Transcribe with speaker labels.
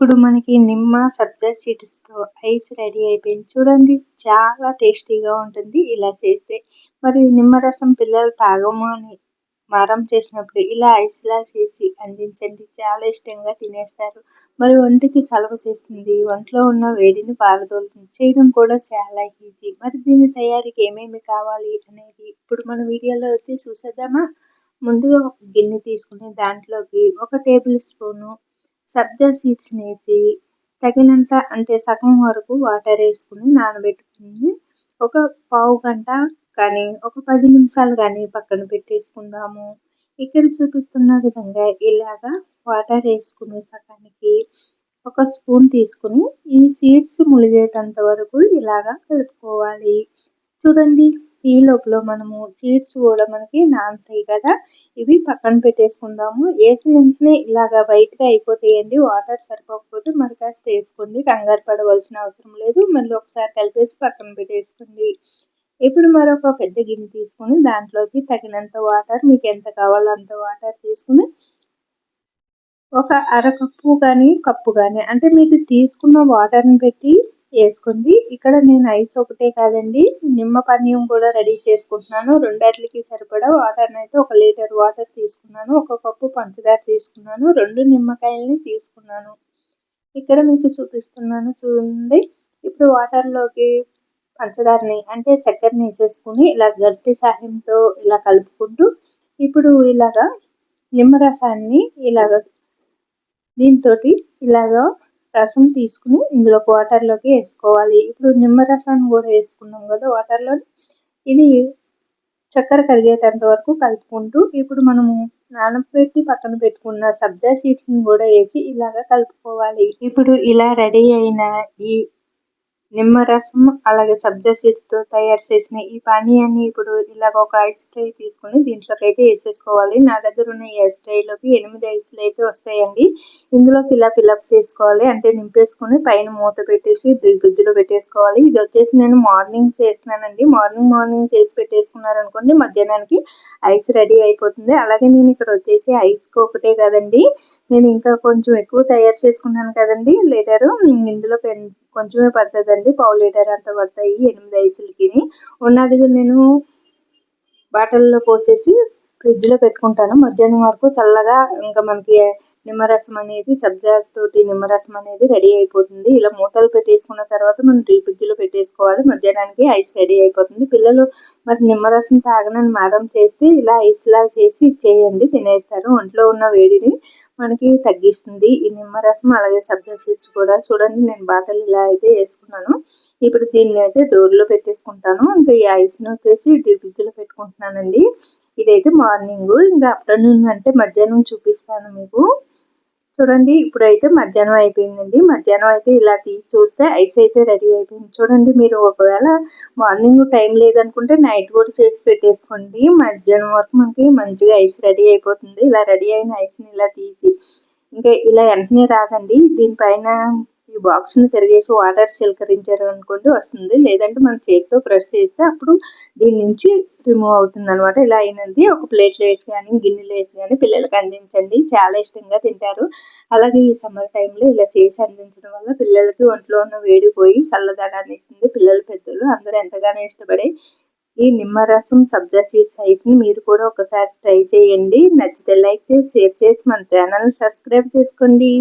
Speaker 1: ఇప్పుడు మనకి నిమ్మ, సబ్జా సీడ్స్‌తో ఐస్ రెడీ అయిపోయింది. చూడండి చాలా టేస్టీగా ఉంటుంది ఇలా చేస్తే. మరి నిమ్మరసం పిల్లలు తాగము అని మారం చేసినప్పుడు ఇలా ఐస్‌లా చేసి అందించండి. చాలా ఇష్టంగా తినేస్తారు. మరి ఒంటికి చలవ చేస్తుంది. ఒంట్లో ఉన్న వేడిని పారదోలుతుంది. చేయడం కూడా చాలా ఈజీ. మరి దీని తయారీకి ఏమేమి కావాలి అనేది ఇప్పుడు మన వీడియోలో అయితే చూసేద్దామా? ముందుగా ఒక గిన్నె తీసుకుని దాంట్లోకి ఒక టేబుల్ స్పూను సబ్జా సీడ్స్‌ని వేసి తగినంత అంటే సగం వరకు వాటర్ వేసుకుని నానబెట్టుకుని ఒక పావు గంట కానీ ఒక 10 నిమిషాలు కానీ పక్కన పెట్టేసుకుందాము. ఇక్కడ చూపిస్తున్న విధంగా ఇలాగా వాటర్ వేసుకునే సగానికి ఒక స్పూన్ తీసుకుని ఈ సీడ్స్ ములిగేటంత వరకు ఇలాగా కలుపుకోవాలి. చూడండి ఈ లోపల మనము సీడ్స్ కూడా మనకి నానతాయి కదా, ఇవి పక్కన పెట్టేసుకుందాము. వేసిన వెంటనే ఇలాగా వైట్గా అయిపోతాయండి. వాటర్ సరిపోకపోతే మరి కాస్త వేసుకోండి, కంగారు పడవలసిన అవసరం లేదు. మళ్ళీ ఒకసారి కలిపేసి పక్కన పెట్టేసుకోండి. ఇప్పుడు మరొక పెద్ద గిన్నె తీసుకుని దాంట్లోకి తగినంత వాటర్, మీకు ఎంత కావాలో అంత వాటర్ తీసుకుని ఒక అరకప్పు కానీ కప్పు కానీ అంటే మీరు తీసుకున్న వాటర్ని పెట్టి వేసుకోండి. ఇక్కడ నేను ఐస్ ఒకటే కాదండి, నిమ్మ పానీయం కూడా రెడీ చేసుకుంటున్నాను. రెండాట్లకి సరిపడా వాటర్ని అయితే 1 లీటర్ వాటర్ తీసుకున్నాను. 1 కప్పు పంచదార తీసుకున్నాను. 2 నిమ్మకాయలని తీసుకున్నాను. ఇక్కడ మీకు చూపిస్తున్నాను చూడండి. ఇప్పుడు వాటర్లోకి పంచదారని అంటే చక్కెరని వేసేసుకుని ఇలా గట్టి సహాయంతో ఇలా కలుపుకుంటూ ఇప్పుడు ఇలాగా నిమ్మరసాన్ని ఇలాగ దీంతోటి ఇలాగా రసం తీసుకుని ఇందులోకి వాటర్లోకి వేసుకోవాలి. ఇప్పుడు నిమ్మరసాన్ని కూడా వేసుకున్నాం కదా వాటర్లో, ఇది చక్కెర కరిగేటంత వరకు కలుపుకుంటూ ఇప్పుడు మనము నానబెట్టి పక్కన పెట్టుకున్న సబ్జా సీడ్స్ని కూడా వేసి ఇలాగా కలుపుకోవాలి. ఇప్పుడు ఇలా రెడీ అయిన ఈ నిమ్మరసం అలాగే సబ్జా సీడ్స్‌తో తయారు చేసిన ఈ పానీయాన్ని ఇప్పుడు ఇలాగ ఒక ఐస్ ట్రే తీసుకుని దీంట్లోకి అయితే వేసేసుకోవాలి. నా దగ్గర ఉన్న ఈ ఐస్ ట్రేలోకి 8 ఐస్‌లు అయితే వస్తాయండి. ఇందులోకి ఇలా ఫిలప్ చేసుకోవాలి. అంటే నింపేసుకుని పైన మూత పెట్టేసి ఫ్రిడ్జ్‌లో పెట్టేసుకోవాలి. ఇది వచ్చేసి నేను మార్నింగ్ చేస్తున్నానండి. మార్నింగ్ చేసి పెట్టేసుకున్నారనుకోండి మధ్యాహ్నానికి ఐస్ రెడీ అయిపోతుంది. అలాగే నేను ఇక్కడ వచ్చేసి ఐస్‌కి ఒకటే కదండి, నేను ఇంకా కొంచెం ఎక్కువ తయారు చేసుకున్నాను కదండి లీటరు, ఇందులో కొంచెమే పడుతుందండి, పావు లీటర్ అంత పడతాయి 8 ఐసులకి. ఉన్నది నేను బాటిల్లో పోసేసి ఫ్రిడ్జ్లో పెట్టుకుంటాను. మధ్యాహ్నం వరకు చల్లగా ఇంకా మనకి నిమ్మరసం అనేది సబ్జా తోటి నిమ్మరసం అనేది రెడీ అయిపోతుంది. ఇలా మూతలు పెట్టేసుకున్న తర్వాత మనం ఫ్రిడ్జ్లో పెట్టేసుకోవాలి. మధ్యాహ్నానికి ఐస్ రెడీ అయిపోతుంది. పిల్లలు మరి నిమ్మరసం తాగనని మారం చేస్తే ఇలా ఐస్లా చేసి ఇచ్చేయండి, తినేస్తారు. ఒంట్లో ఉన్న వేడిని మనకి తగ్గిస్తుంది ఈ నిమ్మరసం. అలాగే సబ్జా సీడ్స్ కూడా చూడండి, నేను బాటిల్ ఇలా అయితే వేసుకున్నాను. ఇప్పుడు దీన్ని అయితే డోర్లో పెట్టేసుకుంటాను. ఇంకా ఈ ఐస్ని వచ్చేసి ఫ్రిడ్జ్లో పెట్టుకుంటున్నానండి. ఇదైతే మార్నింగ్. ఇంకా ఆఫ్టర్నూన్ అంటే మధ్యాహ్నం చూపిస్తాను మీకు. చూడండి ఇప్పుడైతే మధ్యాహ్నం అయిపోయిందండి. మధ్యాహ్నం అయితే ఇలా తీసి చూస్తే ఐస్ అయితే రెడీ అయిపోయింది. చూడండి, మీరు ఒకవేళ మార్నింగ్ టైం లేదనుకుంటే నైట్ కూడా చేసి పెట్టేసుకోండి. మధ్యాహ్నం వరకు మనకి మంచిగా ఐస్ రెడీ అయిపోతుంది. ఇలా రెడీ అయిన ఐస్ని ఇలా తీసి ఇంకా ఇలా వెంటనే రాదండి, దీనిపైన ఈ బాక్స్ని తిరిగేసి వాటర్ చిలకరించారు అనుకోండి వస్తుంది. లేదంటే మన చేతితో ప్రెస్ చేస్తే అప్పుడు దీని నుంచి రిమూవ్ అవుతుంది అనమాట. ఇలా అయినది ఒక ప్లేట్లో వేసి కానీ గిన్నెలో వేసి కానీ పిల్లలకి అందించండి, చాలా ఇష్టంగా తింటారు. అలాగే ఈ సమ్మర్ టైంలో ఇలా చేసి అందించడం వల్ల పిల్లలకి ఒంట్లో ఉన్న వేడి పోయి చల్లదనాన్ని ఇస్తుంది. పిల్లలు పెద్దలు అందరూ ఎంతగానో ఇష్టపడే ఈ నిమ్మరసం సబ్జా సీడ్స్ ఐస్ని మీరు కూడా ఒకసారి ట్రై చేయండి. నచ్చితే లైక్ చేసి షేర్ చేసి మన ఛానల్ని సబ్స్క్రైబ్ చేసుకోండి.